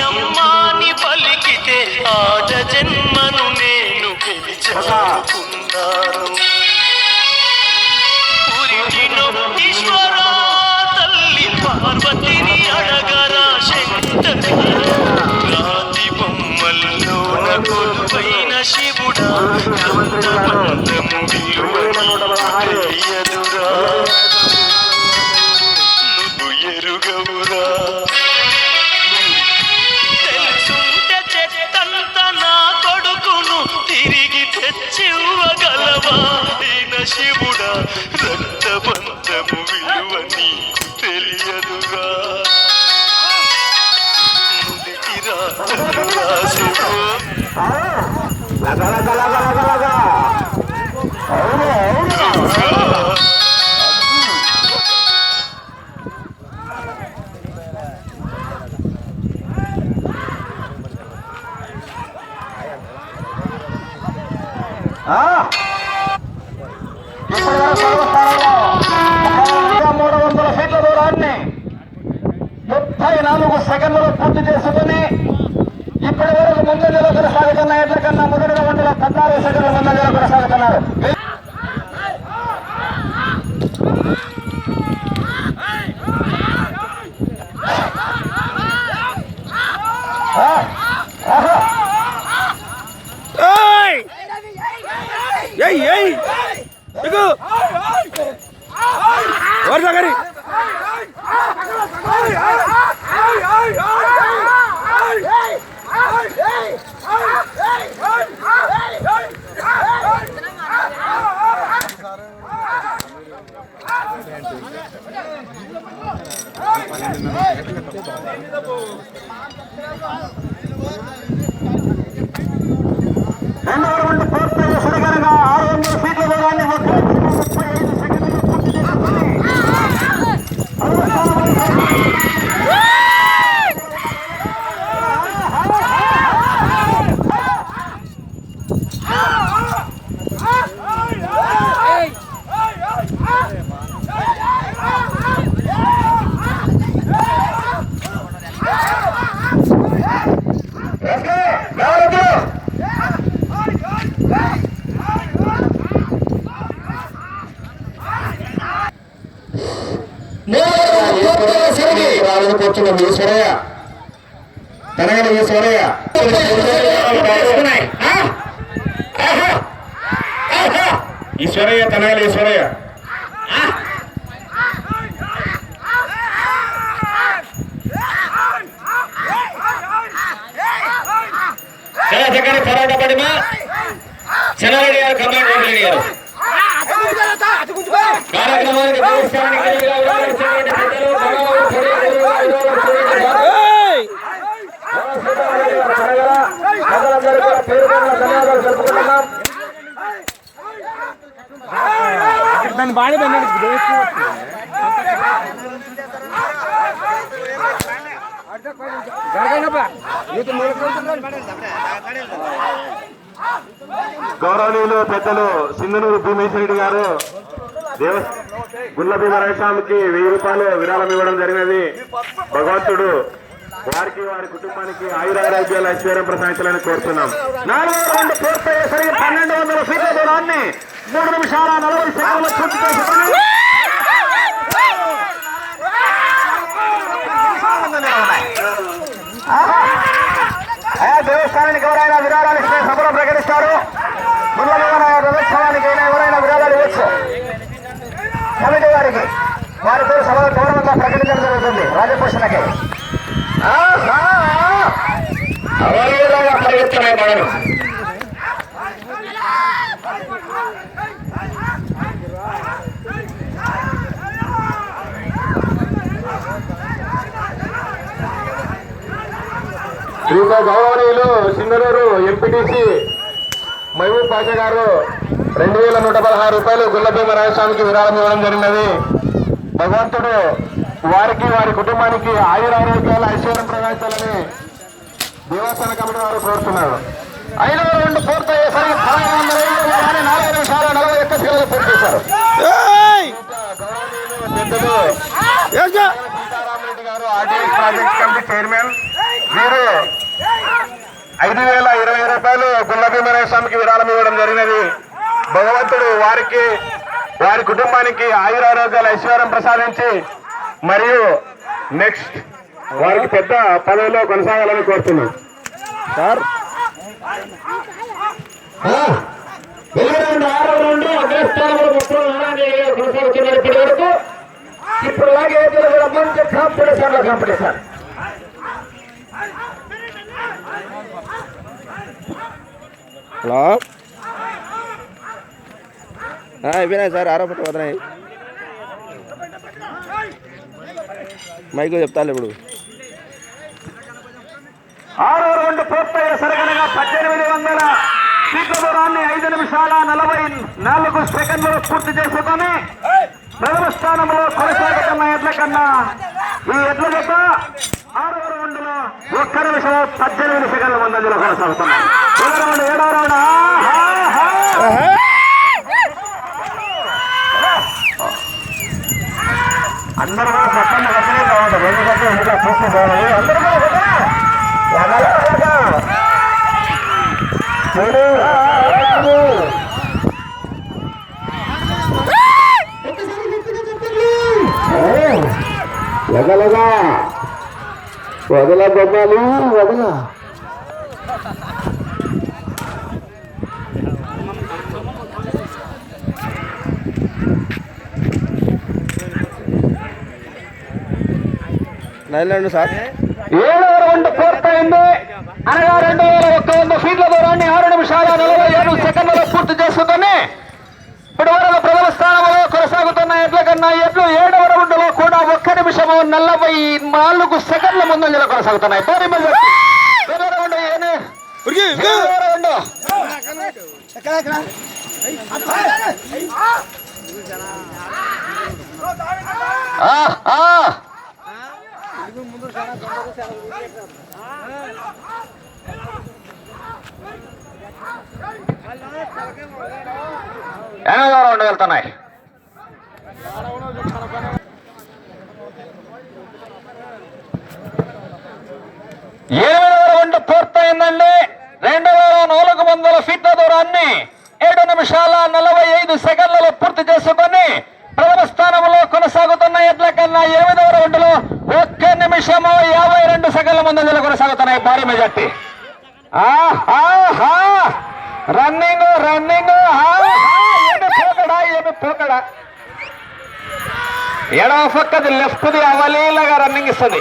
అమ్మాని పలికితే ఆడ జన్మను నేను పిలిచానుకున్నాను. ఈశ్వరా తల్లి పార్వతిని అడగరా శంకర, రాతి బొమ్మల్లో కొలువైన శివుడా ఎంత బంధము తెలియదురా, నువ్వు ఎరుగవురా. తెలుసుంటే చెట్టంత నా కొడుకును తిరిగి తెచ్చివ్వగలవా శివుడా, రక్త బంధము విలువ నీకు తెలియదురా. నుదిటి రాసిపో సెకండ్లు పూర్తి చేసుకుని ఇప్పటి వరకు ముందంజలో కొనసాగుతున్న ఎట్ల కన్నా మొదటి రౌండ్లో 14 సెకండ్ల ముందంజలో కొనసాగుతున్నారు. ఈశ్వరయ్య తెలంగాణ ఈశ్వరయ్య ఈశ్వరయ్య తెలంగాణ ఈశ్వరయ్య చాలా చక్కని పోరాట పడిన చెన్నారెడ్డి గారు కమాండ్ రెడ్డి గారు కార్యక్రమానికి దాన్ని బాగా గౌరవనీయులు పెద్దలు సింధనూరు భీమేశ్వరరెడ్డి గారు గుండ్ల భీమరాయస్వామికి 1000 రూపాయలు విరాళం ఇవ్వడం జరిగినది. భగవంతుడు వారికి వారి కుటుంబానికి ఆయురారోగ్యాలు ఐశ్వర్యం ప్రసాదించాలని కోరుతున్నాం. 4వ రౌండ్ పూర్తయ్యేసరికి 1200 ఫీట్ల దూరాన్ని 3 నిమిషాల 40 సెకండ్లు పూర్తి చేసుకుని దేవస్థానానికి ఎవరైనా విరాళాలు ఇస్తే సభలో ప్రకటిస్తారు. గుండ్ల రథోత్సవానికి ఎవరైనా విరాళాలు ఇవ్వచ్చు. కమిటీ వారికి వారి పేరు సభలో గౌరవంగా ప్రకటించడం జరుగుతుంది. రాజపోషణకి పరిగెత్తున్నాయి మనను. శ్రీతో గౌరవనీయులు సింధనూరు ఎంపీటీసీ మహబూబ్ పాషా గారు 2116 రూపాయలు గుండ్ల భీమరాయస్వామికి విరాళం ఇవ్వడం జరిగినది. భగవంతుడు వారికి వారి కుటుంబానికి ఆయురారోగ్యాలు ఐశ్వర్యం ప్రవేశాలని దేవస్థాన కమిటీ వారు కోరుతున్నారు. 5వ రౌండ్ పూర్తయ్యేసరికి 4 నిమిషాల 41 సెకండ్లు పూర్తి చేశారు. చైర్మన్ వీరు 5,020 రూపాయలు గుల్లభీమరాయ స్వామికి విరాళం ఇవ్వడం జరిగినది. భగవంతుడు వారి కుటుంబానికి ఆయురారోగ్యాలు ఐశ్వర్యం ప్రసాదించి మరియు నెక్స్ట్ వారికి పెద్ద పదవిలో కొనసాగాలని కోరుతున్నాం. సార్ కొనసాగుతున్నారు ఇప్పటి వరకు. ఇప్పుడు లాగే మంచి కాంపిటీషన్ హలో అయిపోయినాయి సార్, ఆరోపణ వదనాయి మైకు చెప్తాను ఇప్పుడు. 6వ రౌండ్ పూర్తయ్యే సరిగనగా 1800 ఫీట్ల దూరాన్ని 5 నిమిషాల 44 సెకండ్లు పూర్తి చేసుకొని ప్రథమ స్థానంలో కొనసాగుతున్న ఎడ్ల కన్నా ఈ ఎడ్ల జత 6వ రౌండ్ లో 1 నిమిషం 18 సెకండ్ల ముందంజలో కొనసాగుతున్నాయి. 7వ రౌండ్ అందరూ పక్కన బాగుంటుంది. 2 గంటలు ఇంకా పూర్తి బాగుంది. అందరూ వదలగా వదలగొమ్మాలి వదల నైలాండ్ సార్. 7వ రౌండ్ పూర్తయింది అనగా 2100 ఫీట్ల దూరాన్ని 6 నిమిషాల 47 సెకండ్లలో పూర్తి చేసుకుని ఇప్పటి వరకు ప్రథమ స్థానంలో కొనసాగుతున్న ఎడ్ల కన్నా ఎడ్లు 7వ రౌండ్ లో కూడా 1 నిమిషం 44 సెకండ్ల ముందంజలో కొనసాగుతున్నాయి. ఎనిమిదవ రౌండ్ వెళ్తున్నాయి. 8వ రౌండ్ పూర్తయిందండి. 2400 ఫీట్ల దూరాన్ని 7 నిమిషాల 45 సెకండ్లలో పూర్తి చేసుకొని ప్రథమ స్థానంలో కొనసాగుతున్న ఎడ్ల కన్నా 8వ రౌండ్ లో 1 నిమిషము 52 సెకండ్ల ముందంజలో కొనసాగుతున్నాయి భారీ మెజార్టీ. రన్నింగ్ ఏమి పోకడా ఎడవ పక్కది లెఫ్ట్ది అవలీలగా రన్నింగ్ ఇస్తుంది.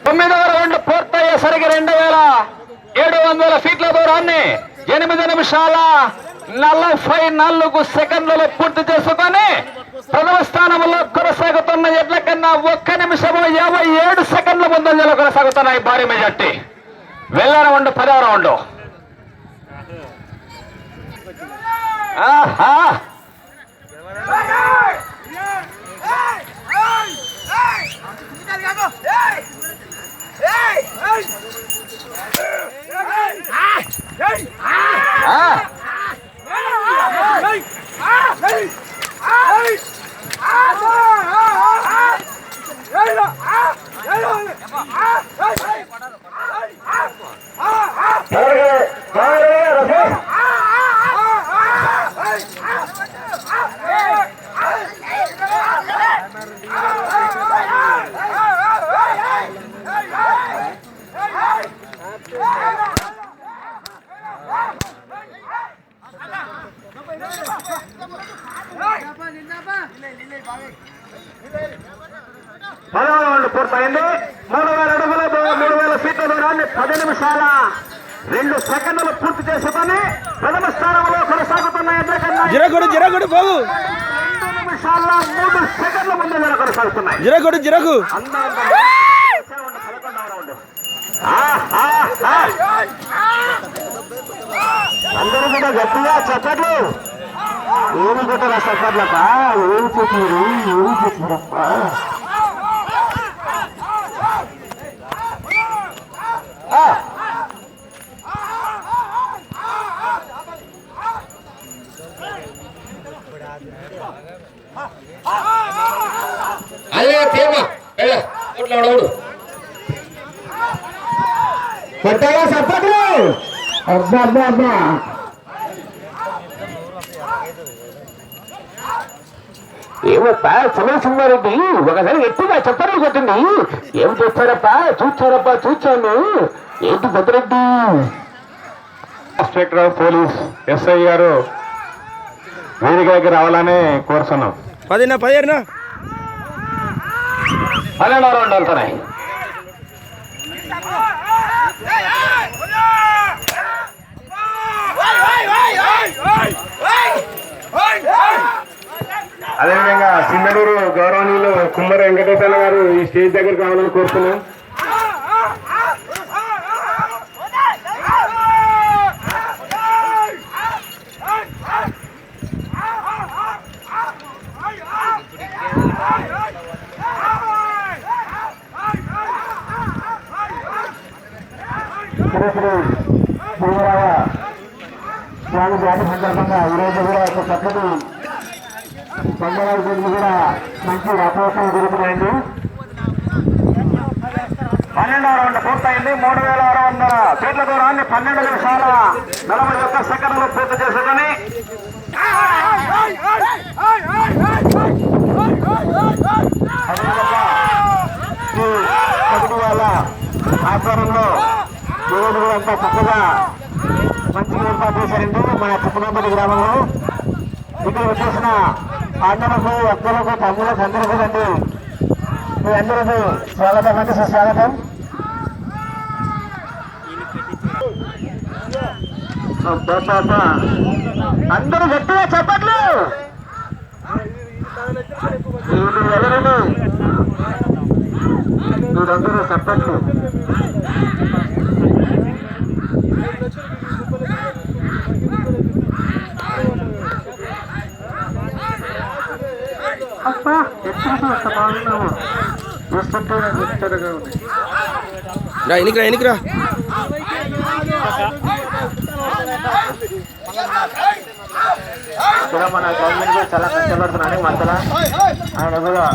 తొమ్మిదవ రౌండ్ పూర్తయ్యేసరికి 2700 ఫీట్ల దూరాన్ని 8 నిమిషాల 44 సెకండ్లలో పూర్తి చేసుకొని ప్రథమ స్థానంలో కొనసాగుతున్న ఎడ్ల కన్నా 1 నిమిషము 57 సెకండ్ల ముందంజలో కొనసాగుతున్నాయి భారీ మెజార్టీ. వెళ్ళ రౌండ్ 10వ రౌండ్. పూర్తయింది. 3000 అడుగుల 3000 ఫీట్ల దూరాన్ని 10 నిమిషాల 2 సెకండ్లు పూర్తి చేసుకొని ప్రథమ స్థానంలో కొనసాగుతున్న ఎడ్లకన్నా 2 నిమిషాల 3 సెకండ్ల ముందు కొనసాగుతున్నాయి. చప్పట్లు ఏమి కొట్టారా చప్పట్లప్ప ఏమి చెప్పారప్ప అదే తేమ కొట్టారా చప్పట్లు అబ్బా అబ్బా అబ్బా ఏమప్పా సుమారెడ్డి ఒకసారి ఎక్కువగా చెప్పడం కొట్టింది ఏం చేస్తారప్పా చూచాను ఏంటి Bhadreddy inspector of police SI గారు వేదిక దగ్గర రావాలని కోరుతున్నాం 10 12 12వ రౌండ్ వెళ్తున్నాయి అదేవిధంగా సింగడూరు గౌరవనీయులు కుమ్మర వెంకటేశ్వర గారు ఈ స్టేజ్ దగ్గరికి రావాలని కోరుతున్నాం స్వామి జాతి సందర్భంగా ఈరోజు కూడా ఒక చక్కటి పండుగల గురించి కూడా మంచి రథోత్సవం జరుగుతున్నాయండి 12వ రౌండ్ పూర్తయింది 3600 ఫీట్ల దూరాన్ని 12 నిమిషాల 41 సెకండ్లు పూర్తి చేసుకుని వాళ్ళ ఆధ్వర్యంలో ఈరోజు కూడా అంతా చక్కగా మంచిగా ఏర్పాటు చేశారండి మన చుక్కనపల్లి గ్రామంలో ఇక్కడ వచ్చేసిన అన్నలకు అక్కలకు తమ్ములకు అందరికీ రండి మీ అందరికీ స్వాగతం అండి సుస్వాగతం అందరూ గట్టిగా చెప్పట్లు ఎవరండి మీరందరూ చెప్పట్లు అబ్బా ఎక్కడ బాగున్నాము ఎనికిరా మన గవర్నమెంట్ కూడా చాలా కష్టపడుతున్నాడు మధ్యలో ఆయన కూడా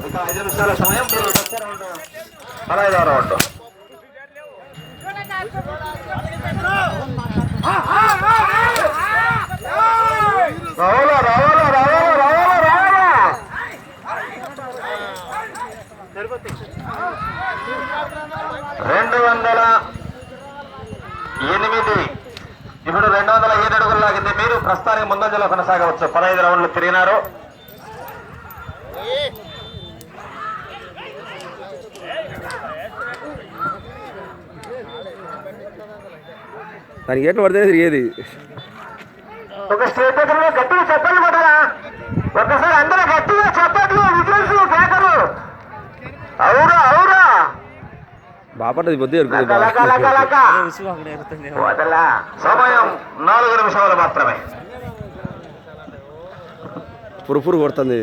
ఇంకా 5 నిమిషాల సమయం 15వ రౌండ్ ఇప్పుడు 207 అడుగులు లాగింది మీరు ప్రస్తుతానికి ముందంజలో కొనసాగవచ్చు 15 రౌండ్లు తిరిగినారు దానికి ఎట్లా పడితే తిరిగేది ఒక స్టేజ్ దగ్గర గట్టిగా చెప్పలు కొట్టాలా ఒకసారి అందరూ గట్టిగా చెప్పట్లు విజిల్స్ కేకలు అవురా అవురా బాపట్టది పొద్దు వదలా సమయం 4 నిమిషాలు మాత్రమే పురుపురు కొడుతుంది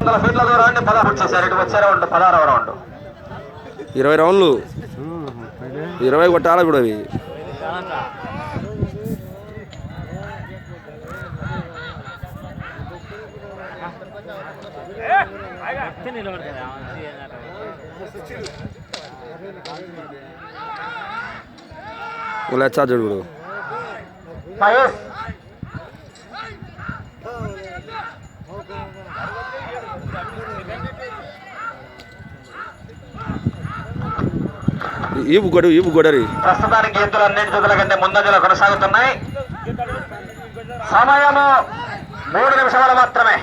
100 ఫీట్ల దూరాన్ని 16 వచ్చేసారు ఇటు వచ్చే రౌండ్ 16వ రౌండ్ 20 రౌండ్లు 20 కొట్టాలి ఇప్పుడు అవి చార్జర్ ఇప్పుడు ఈ గొడరి ప్రస్తుతానికి ఎద్దులు అన్నింటి జతల కంటే ముందంజలో కొనసాగుతున్నాయి సమయము 3 నిమిషాలు మాత్రమే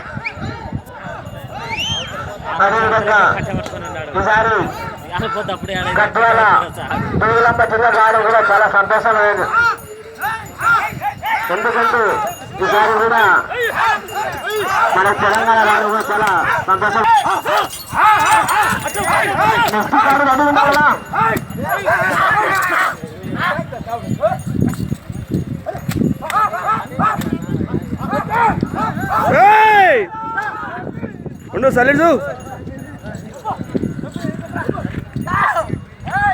అదేవిధంగా ఈసారి గట్వాల దూలంబ జిల్లాగాడు కూడా చాలా సంతోషం లేదు ఎందుకంటే ఈసారి కూడా మన తెలంగాణ రాష్ట్రంలో చాలా సంతోషం. నెక్స్ట్ కాదు రెండు ఉండాలా? ఉండు సైలెంట్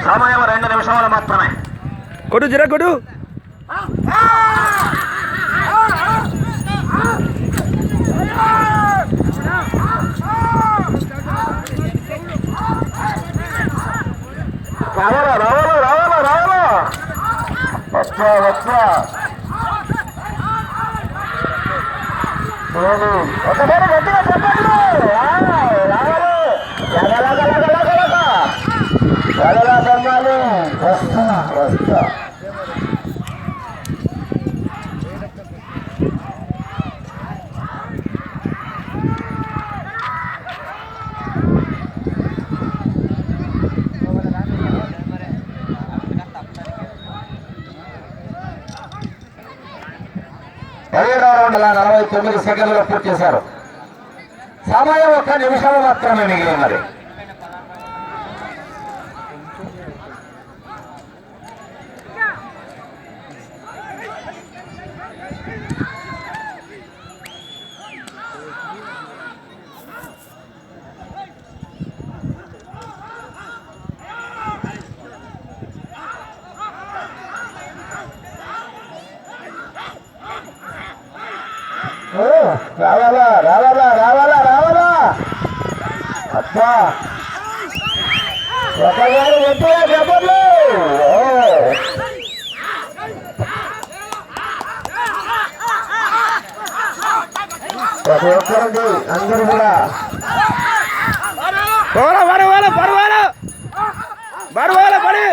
సమయం 2 నిమిషాలు మాత్రమే. కొట్టు జరా కొట్టు. రావాలా రావాలా రావాలా రావాలా వస్తా వస్తా ఒకసారి గట్టిగా చెప్పండి. రావాలి వస్తా వస్తా. రౌండ్ల 49 సెకండ్లు పూర్తి చేశారు. సమయం 1 నిమిషం మాత్రమే మిగిలి ఉన్నది. రావాలా రావాలా రావాలా రావాలా అబ్బా ఒకగారు గట్టిగా చెప్పండి. ప్రతి ఒక్కరికి అందరూ కూడా పడి